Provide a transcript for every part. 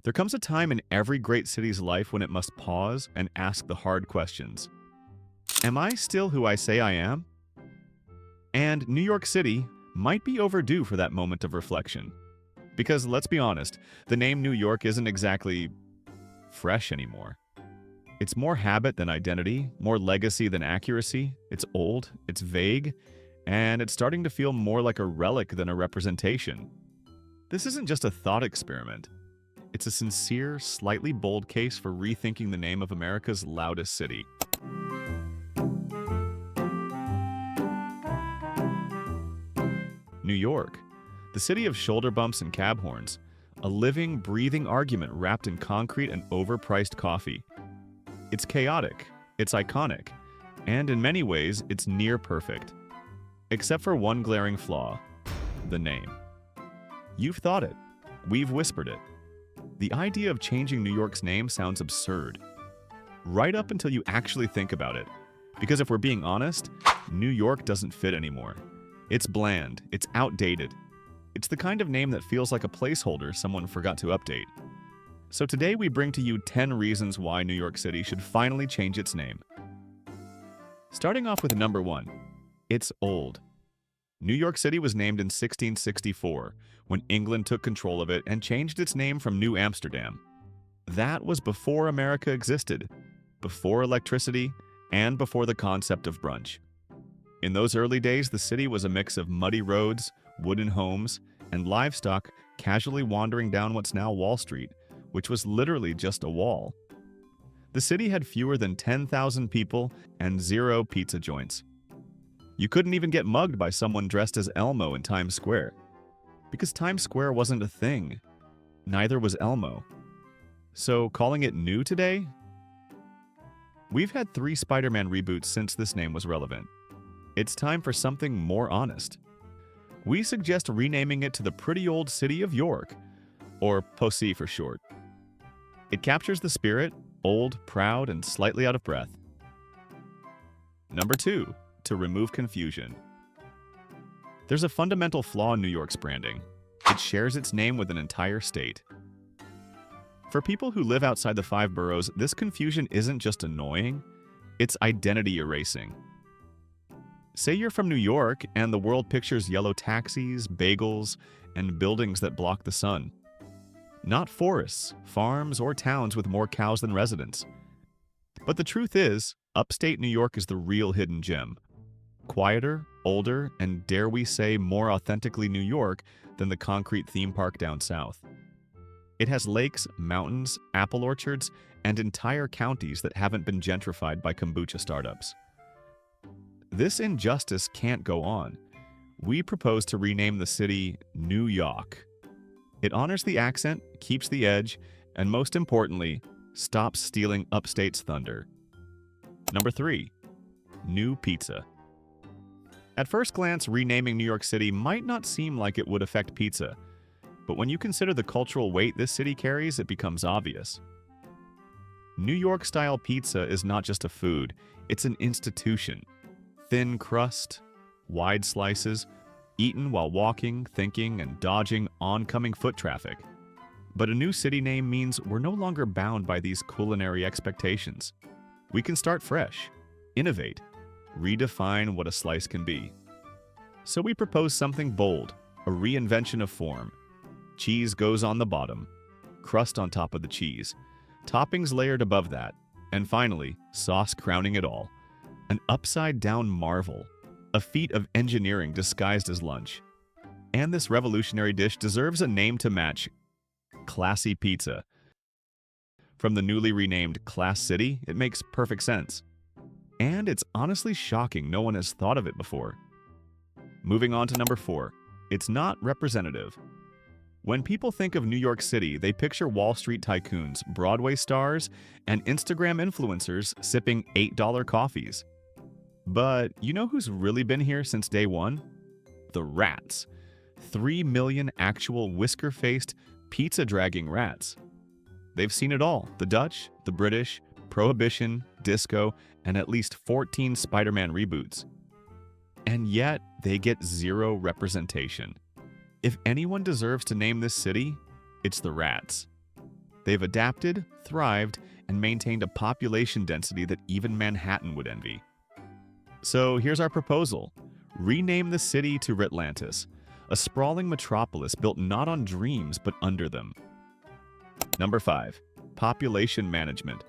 There comes a time in every great city's life when it must pause and ask the hard questions. Am I still who I say I am? And New York City might be overdue for that moment of reflection. Because let's be honest, the name New York isn't exactly fresh anymore. It's more habit than identity, more legacy than accuracy. It's old, it's vague, and it's starting to feel more like a relic than a representation. This isn't just a thought experiment. It's a sincere, slightly bold case for rethinking the name of America's loudest city. New York, the city of shoulder bumps and cab horns, a living, breathing argument wrapped in concrete and overpriced coffee. It's chaotic, it's iconic, and in many ways, it's near perfect. Except for one glaring flaw: the name. You've thought it. We've whispered it. The idea of changing New York's name sounds absurd. Right up until you actually think about it. Because if we're being honest, New York doesn't fit anymore. It's bland, it's outdated. It's the kind of name that feels like a placeholder someone forgot to update. So today we bring to you 10 reasons why New York City should finally change its name. Starting off with number 1, it's old. New York City was named in 1664, when England took control of it and changed its name from New Amsterdam. That was before America existed, before electricity, and before the concept of brunch. In those early days, the city was a mix of muddy roads, wooden homes, and livestock casually wandering down what's now Wall Street, which was literally just a wall. The city had fewer than 10,000 people and 0 pizza joints. You couldn't even get mugged by someone dressed as Elmo in Times Square. Because Times Square wasn't a thing. Neither was Elmo. So calling it new today? We've had 3 Spider-Man reboots since this name was relevant. It's time for something more honest. We suggest renaming it to the pretty old city of York, or Posse for short. It captures the spirit, old, proud, and slightly out of breath. Number 2, to remove confusion. There's a fundamental flaw in New York's branding. It shares its name with an entire state. For people who live outside the 5 boroughs, this confusion isn't just annoying, it's identity erasing. Say you're from New York and the world pictures yellow taxis, bagels, and buildings that block the sun. Not forests, farms, or towns with more cows than residents. But the truth is, upstate New York is the real hidden gem. Quieter, older, and dare we say more authentically New York than the concrete theme park down south. It has lakes, mountains, apple orchards, and entire counties that haven't been gentrified by kombucha startups. This injustice can't go on. We propose to rename the city New York. It honors the accent, keeps the edge, and most importantly, stops stealing upstate's thunder. Number 3, new pizza. At first glance, renaming New York City might not seem like it would affect pizza, but when you consider the cultural weight this city carries, it becomes obvious. New York-style pizza is not just a food, it's an institution. Thin crust, wide slices, eaten while walking, thinking, and dodging oncoming foot traffic. But a new city name means we're no longer bound by these culinary expectations. We can start fresh, innovate, redefine what a slice can be. So we propose something bold, a reinvention of form. Cheese goes on the bottom, crust on top of the cheese, toppings layered above that, and finally, sauce crowning it all. An upside-down marvel, a feat of engineering disguised as lunch. And this revolutionary dish deserves a name to match: Classy Pizza. From the newly renamed Class City, it makes perfect sense. And it's honestly shocking no one has thought of it before. Moving on to number 4, it's not representative. When people think of New York City, they picture Wall Street tycoons, Broadway stars, and Instagram influencers sipping $8 coffees. But you know who's really been here since day one? The rats. 3 million actual whisker-faced, pizza-dragging rats. They've seen it all: the Dutch, the British, Prohibition, disco, and at least 14 Spider-Man reboots. And yet, they get 0 representation. If anyone deserves to name this city, it's the rats. They've adapted, thrived, and maintained a population density that even Manhattan would envy. So here's our proposal. Rename the city to Ritlantis, a sprawling metropolis built not on dreams but under them. Number 5. Population management.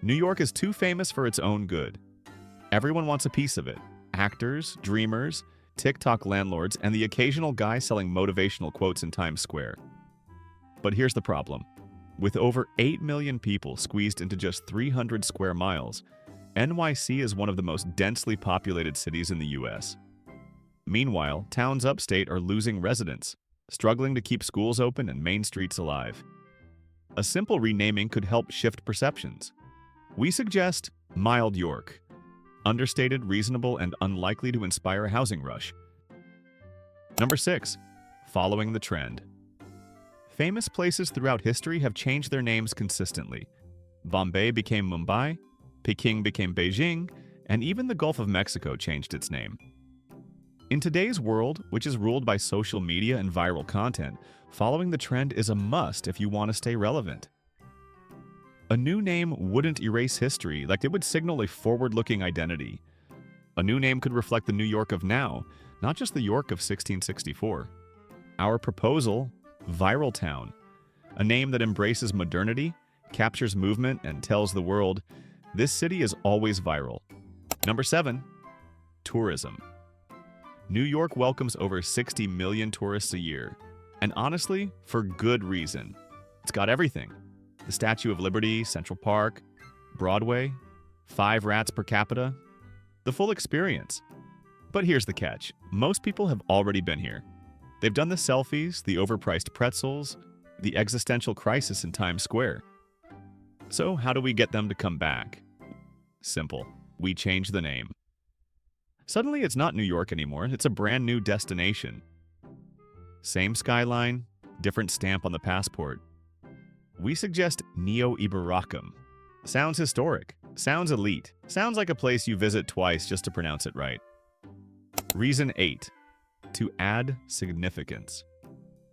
New York is too famous for its own good. Everyone wants a piece of it. Actors, dreamers, TikTok landlords, and the occasional guy selling motivational quotes in Times Square. But here's the problem. With over 8 million people squeezed into just 300 square miles, NYC is one of the most densely populated cities in the US. Meanwhile, towns upstate are losing residents, struggling to keep schools open and main streets alive. A simple renaming could help shift perceptions. We suggest Mild York. Understated, reasonable, and unlikely to inspire a housing rush. Number 6. Following the trend. Famous places throughout history have changed their names consistently. Bombay became Mumbai, Peking became Beijing, and even the Gulf of Mexico changed its name. In today's world, which is ruled by social media and viral content, following the trend is a must if you want to stay relevant. A new name wouldn't erase history like it would signal a forward-looking identity. A new name could reflect the New York of now, not just the York of 1664. Our proposal, Viral Town, a name that embraces modernity, captures movement, and tells the world, this city is always viral. Number 7. Tourism. New York welcomes over 60 million tourists a year. And honestly, for good reason. It's got everything. The Statue of Liberty, Central Park, Broadway, 5 rats per capita. The full experience. But here's the catch. Most people have already been here. They've done the selfies, the overpriced pretzels, the existential crisis in Times Square. So how do we get them to come back? Simple. We change the name. Suddenly it's not New York anymore, it's a brand new destination. Same skyline, different stamp on the passport. We suggest Neo-Iberacum. Sounds historic, sounds elite, sounds like a place you visit twice just to pronounce it right. Reason 8. To add significance.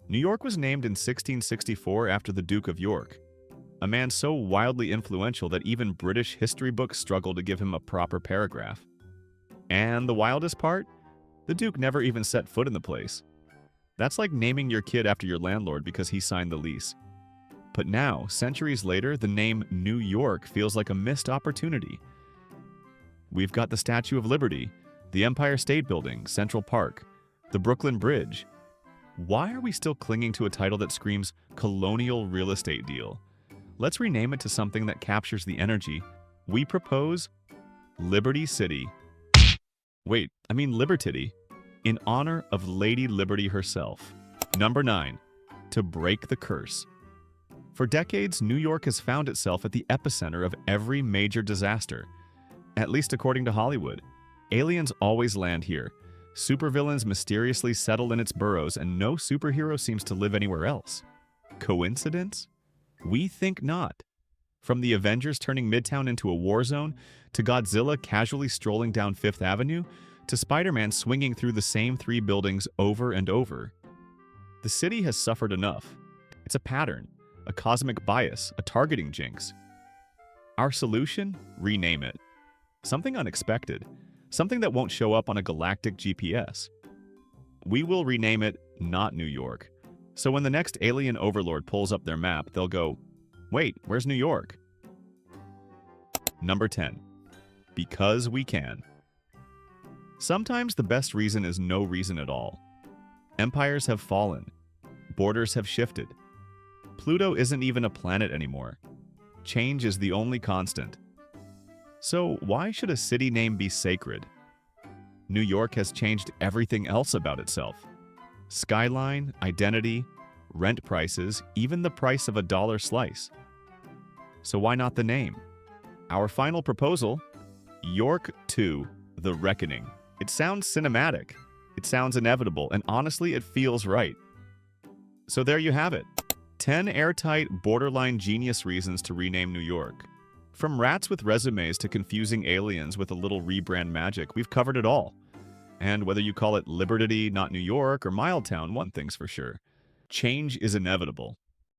New York was named in 1664 after the Duke of York, a man so wildly influential that even British history books struggle to give him a proper paragraph. And the wildest part? The Duke never even set foot in the place. That's like naming your kid after your landlord because he signed the lease. But now, centuries later, the name New York feels like a missed opportunity. We've got the Statue of Liberty, the Empire State Building, Central Park, the Brooklyn Bridge. Why are we still clinging to a title that screams colonial real estate deal? Let's rename it to something that captures the energy. We propose Liberty City. Wait, I mean Libertity, in honor of Lady Liberty herself. Number 9. To break the curse. For decades, New York has found itself at the epicenter of every major disaster. At least according to Hollywood. Aliens always land here. Supervillains mysteriously settle in its boroughs, and no superhero seems to live anywhere else. Coincidence? We think not. From the Avengers turning Midtown into a war zone, to Godzilla casually strolling down Fifth Avenue, to Spider-Man swinging through the same 3 buildings over and over. The city has suffered enough. It's a pattern, a cosmic bias, a targeting jinx. Our solution? Rename it. Something unexpected. Something that won't show up on a galactic GPS. We will rename it Not New York. So when the next alien overlord pulls up their map, they'll go, wait, where's New York? Number 10. Because we can. Sometimes the best reason is no reason at all. Empires have fallen. Borders have shifted. Pluto isn't even a planet anymore. Change is the only constant. So why should a city name be sacred? New York has changed everything else about itself. Skyline, identity, rent prices, even the price of a dollar slice. So why not the name? Our final proposal, York 2, The Reckoning. It sounds cinematic, it sounds inevitable, and honestly, it feels right. So there you have it. 10 airtight, borderline genius reasons to rename New York. From rats with resumes to confusing aliens with a little rebrand magic, we've covered it all. And whether you call it Liberty, not New York, or Mild Town, one thing's for sure. Change is inevitable.